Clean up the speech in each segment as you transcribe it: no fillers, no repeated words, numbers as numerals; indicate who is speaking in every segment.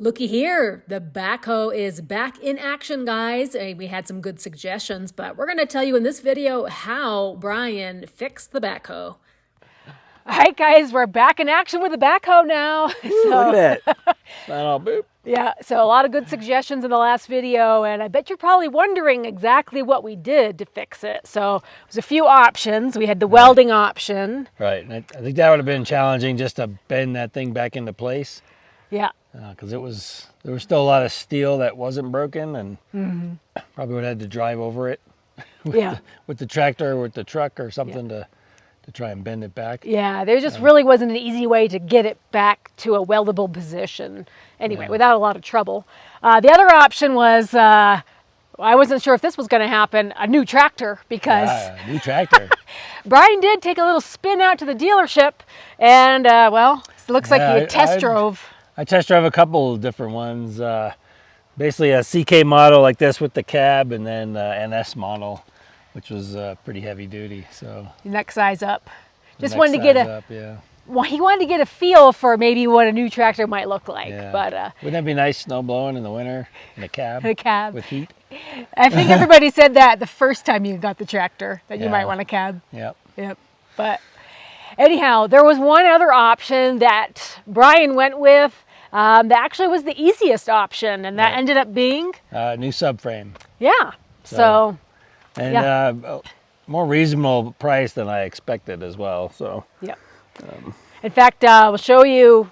Speaker 1: Looky here, the backhoe is back in action, guys. We had some good suggestions, but we're going to tell you in this video how Bryan fixed the backhoe.
Speaker 2: All right, guys, we're back in action with the backhoe now.
Speaker 3: Ooh, look at that. It's not all boop.
Speaker 2: Yeah, so a lot of good suggestions in the last video, and I bet you're probably wondering exactly what we did to fix it. So there's a few options. We had the welding option.
Speaker 3: Right, and I think that would have been challenging just to bend that thing back into place.
Speaker 2: Yeah.
Speaker 3: Because there was still a lot of steel that wasn't broken, and probably would have had to drive over it with the tractor or with the truck or something to try and bend it back.
Speaker 2: Yeah, there just really wasn't an easy way to get it back to a weldable position. Anyway, without a lot of trouble. The other option was, I wasn't sure if this was going to happen, a new tractor, because
Speaker 3: New tractor.
Speaker 2: Bryan did take a little spin out to the dealership, and well, it looks like he test drove.
Speaker 3: I test drove a couple of different ones. Basically a CK model like this with the cab, and then an S model, which was pretty heavy duty. So
Speaker 2: Next size up. Just wanted to get he wanted to get a feel for maybe what a new tractor might look like.
Speaker 3: Yeah.
Speaker 2: But
Speaker 3: wouldn't that be nice, snow blowing in the winter in a cab?
Speaker 2: a cab
Speaker 3: with heat.
Speaker 2: I think everybody said that the first time you got the tractor, that you might want a cab.
Speaker 3: Yep.
Speaker 2: But anyhow, there was one other option that Bryan went with that actually was the easiest option, and that ended up being
Speaker 3: new subframe.
Speaker 2: Yeah. So
Speaker 3: and more reasonable price than I expected as well. So
Speaker 2: yeah. In fact, we'll show you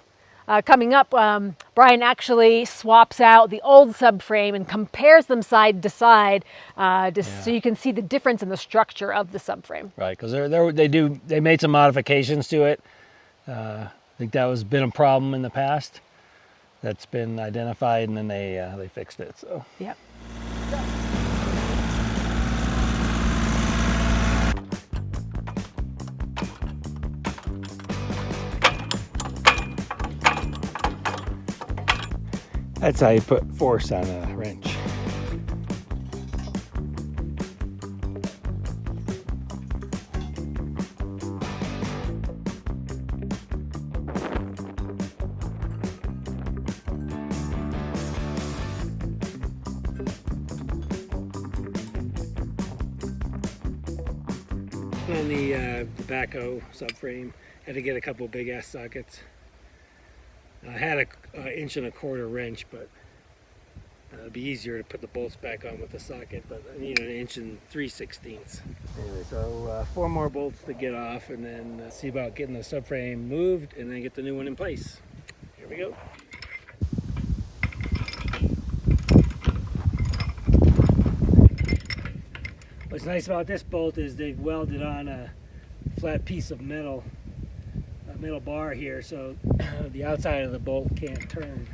Speaker 2: coming up. Bryan actually swaps out the old subframe and compares them side to side, so you can see the difference in the structure of the subframe.
Speaker 3: Right, because they made some modifications to it. I think that was been a problem in the past. That's been identified, and then they fixed it. So
Speaker 2: yeah.
Speaker 3: That's how you put force on a wrench. On the Backhoe subframe, had to get a couple big ass sockets. I had an 1.25" wrench, but it'd be easier to put the bolts back on with the socket, but I need an 1 3/16". Anyway, so 4 more bolts to get off, and then see about getting the subframe moved and then get the new one in place. Here we go. What's nice about this bolt is they've welded on a flat piece of metal bar here, so the outside of the bolt can't turn.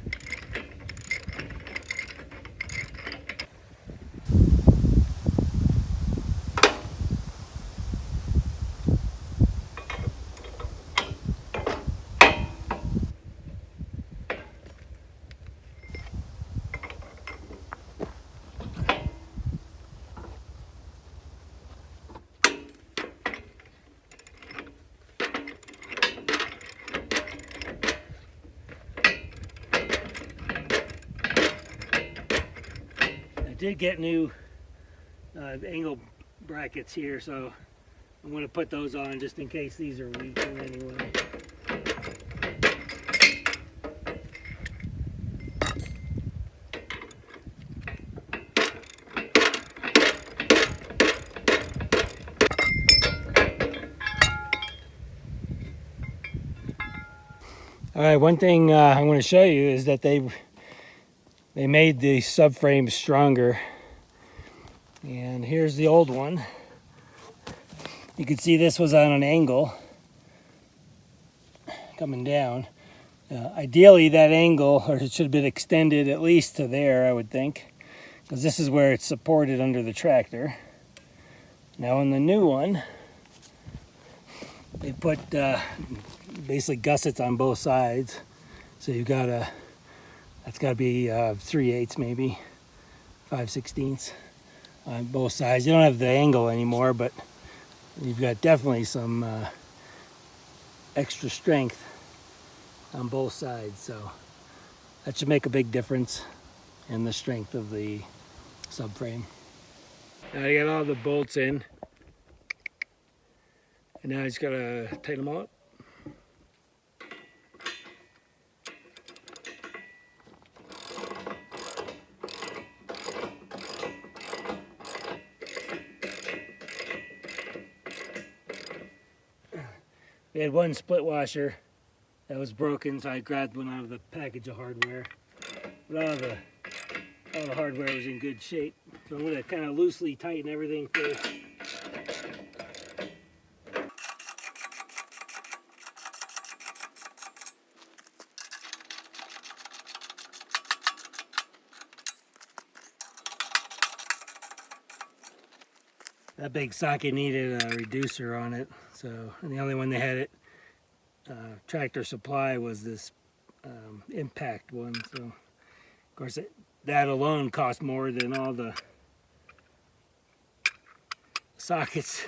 Speaker 3: I did get new angle brackets here, so I'm going to put those on just in case these are weak in any way. All right, one thing I'm going to show you is that they made the subframe stronger, and here's the old one. You can see this was on an angle coming down. Ideally that angle, or it should have been extended at least to there, I would think, because this is where it's supported under the tractor. Now in the new one, they put basically gussets on both sides, so you've got that's got to be 3/8 maybe, 5/16 on both sides. You don't have the angle anymore, but you've got definitely some extra strength on both sides. So That should make a big difference in the strength of the subframe. Now I got all the bolts in, and now I just gotta tighten them all up. We had one split washer that was broken, so I grabbed one out of the package of hardware. But all the hardware was in good shape. So I'm going to kind of loosely tighten everything first. That big socket needed a reducer on it, so and the only one they had it Tractor Supply was this impact one. So of course that alone cost more than all the sockets.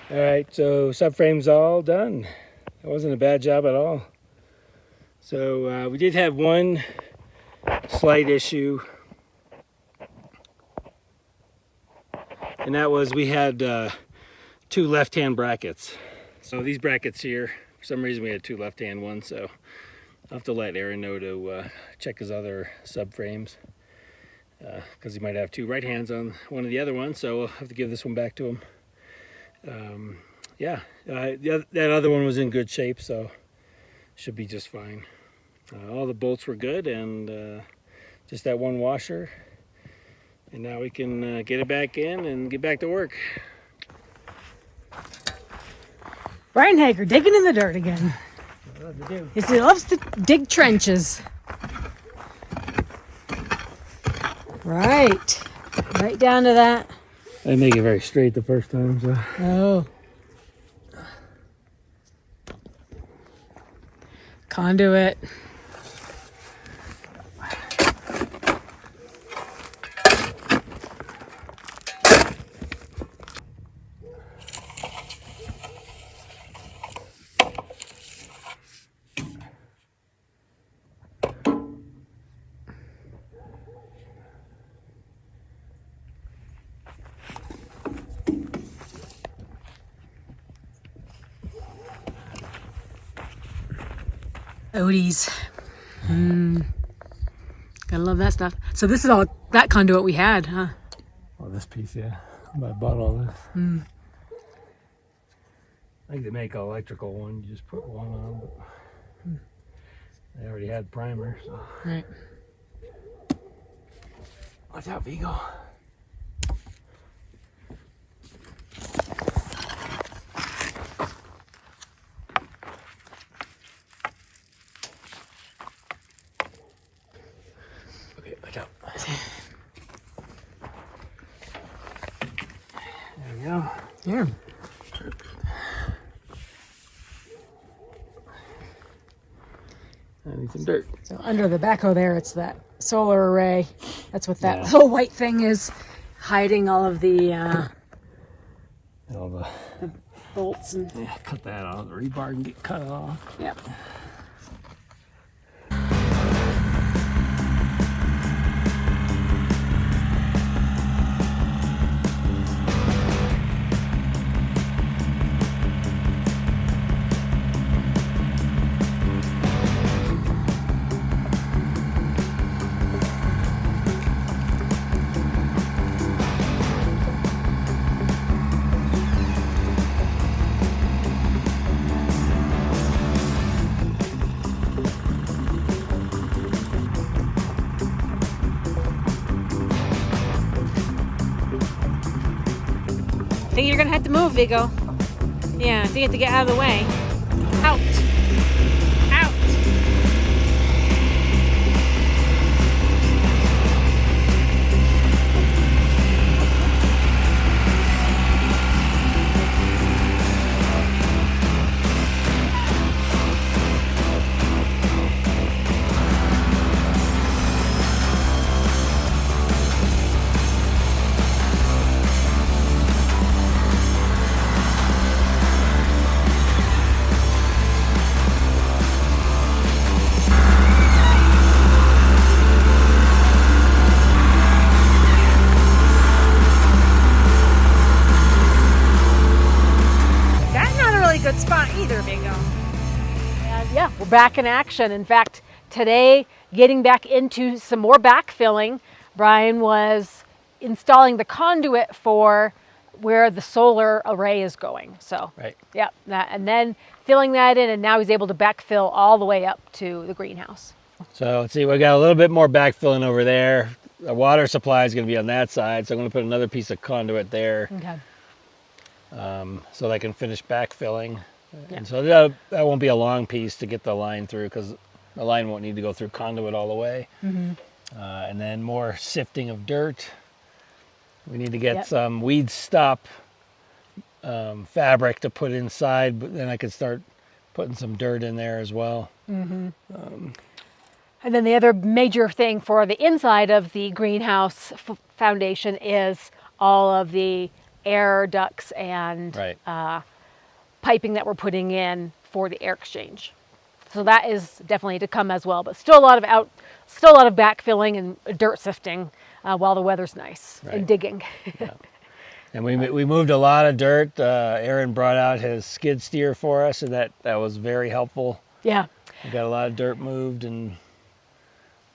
Speaker 3: All right, so subframe's all done. It wasn't a bad job at all. So we did have one slight issue, and that was we had two left-hand brackets. So these brackets here, for some reason we had two left-hand ones, so I'll have to let Aaron know to check his other subframes, because he might have two right hands on one of the other ones, so we'll have to give this one back to him. That other one was in good shape, so should be just fine. All the bolts were good, and just that one washer, and now we can get it back in and get back to work.
Speaker 2: Bryan Hager digging in the dirt again.
Speaker 3: What love to do.
Speaker 2: Yes, he loves to dig trenches. Right down to that.
Speaker 3: I didn't make it very straight the first time, so.
Speaker 2: Oh. Conduit. Odie's. Gotta love that stuff. So this is all that conduit we had, huh?
Speaker 3: Oh, this piece, yeah. I bought all this. I think they make an electrical one. You just put one on, but they already had primer, so.
Speaker 2: Right.
Speaker 3: Watch out, Vigo. Okay, watch out. There we go.
Speaker 2: Yeah.
Speaker 3: I need some dirt.
Speaker 2: So under the backhoe there, it's that solar array. That's what that
Speaker 3: Yeah.
Speaker 2: little white thing is, hiding all of the
Speaker 3: All the
Speaker 2: bolts and.
Speaker 3: yeah, cut that off. The rebar can get cut off.
Speaker 2: Yep. I think you're gonna have to move, Vigo. Yeah, I think you have to get out of the way. Out. Out.
Speaker 4: bad spot either, Bingo.
Speaker 2: And yeah, we're back in action. In fact, today, getting back into some more backfilling, Bryan was installing the conduit for where the solar array is going. So,
Speaker 3: Right.
Speaker 2: yeah, and then filling that in, and now he's able to backfill all the way up to the greenhouse.
Speaker 3: So let's see, we got a little bit more backfilling over there. The water supply is going to be on that side, so I'm going to put another piece of conduit there.
Speaker 2: Okay.
Speaker 3: So that I can finish backfilling.
Speaker 2: Yeah.
Speaker 3: And so that won't be a long piece to get the line through, because the line won't need to go through conduit all the way. And then more sifting of dirt. We need to get some weed stop fabric to put inside, but then I could start putting some dirt in there as well.
Speaker 2: And then the other major thing for the inside of the greenhouse foundation is all of the air ducts and piping that we're putting in for the air exchange. So that is definitely to come as well, but still a lot of backfilling and dirt sifting while the weather's nice and digging.
Speaker 3: And we moved a lot of dirt. Aaron brought out his skid steer for us, and that was very helpful.
Speaker 2: Yeah.
Speaker 3: We got a lot of dirt moved and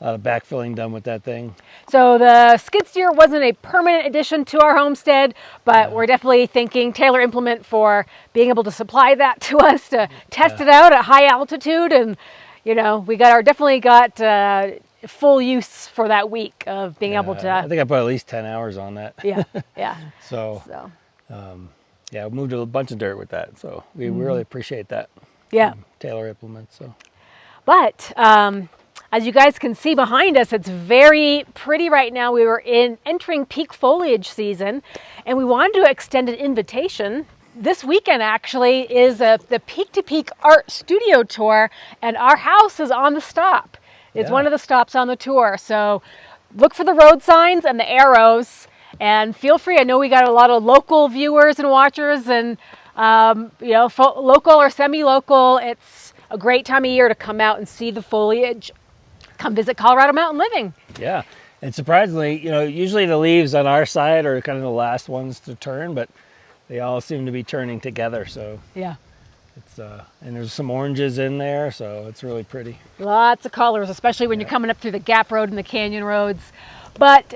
Speaker 3: a lot of backfilling done with that thing.
Speaker 2: So the skid steer wasn't a permanent addition to our homestead, but we're definitely thinking Taylor Implement for being able to supply that to us to test it out at high altitude. And, you know, we definitely got full use for that week of being able to.
Speaker 3: I think I put at least 10 hours on that.
Speaker 2: Yeah.
Speaker 3: So we moved a bunch of dirt with that. So we really appreciate that.
Speaker 2: Yeah.
Speaker 3: Taylor Implement. So.
Speaker 2: But as you guys can see behind us, it's very pretty right now. We were entering peak foliage season, and we wanted to extend an invitation. This weekend actually is the Peak to Peak Art Studio Tour, and our house is on the stop. It's one of the stops on the tour. So look for the road signs and the arrows, and feel free. I know we got a lot of local viewers and watchers, and local or semi-local. It's a great time of year to come out and see the foliage. Come visit Colorado Mountain Living. Yeah,
Speaker 3: and surprisingly, usually the leaves on our side are kind of the last ones to turn, but they all seem to be turning together. So
Speaker 2: yeah,
Speaker 3: it's and there's some oranges in there, so it's really pretty.
Speaker 2: Lots of colors, especially when you're coming up through the Gap Road and the canyon roads. But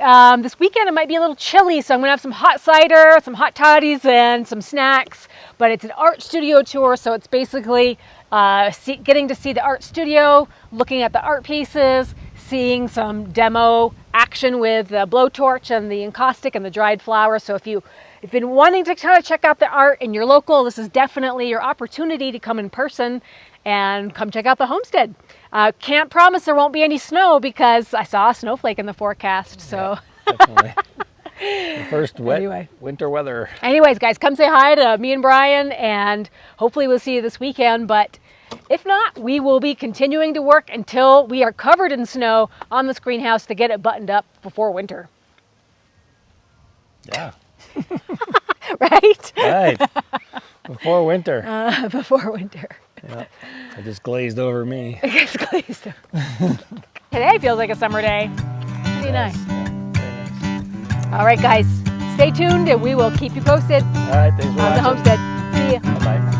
Speaker 2: this weekend it might be a little chilly, so I'm gonna have some hot cider, some hot toddies, and some snacks. But it's an art studio tour, so it's basically getting to see the art studio, looking at the art pieces, seeing some demo action with the blowtorch and the encaustic and the dried flowers. So if you've been wanting to kind of check out the art and you're local, this is definitely your opportunity to come in person and come check out the homestead. Can't promise there won't be any snow because I saw a snowflake in the forecast. So
Speaker 3: yeah, definitely. The first wet winter weather.
Speaker 2: Anyways, guys, come say hi to me and Bryan, and hopefully we'll see you this weekend. But if not, we will be continuing to work until we are covered in snow on this greenhouse to get it buttoned up before winter.
Speaker 3: Yeah.
Speaker 2: Right?
Speaker 3: Right. Before winter.
Speaker 2: Before winter.
Speaker 3: Yeah. It just glazed over me.
Speaker 2: It's glazed over. Today feels like a summer day. Pretty nice. All right, guys, stay tuned and we will keep you posted.
Speaker 3: All right, thanks for watching.
Speaker 2: On the homestead. See ya.
Speaker 3: Bye-bye.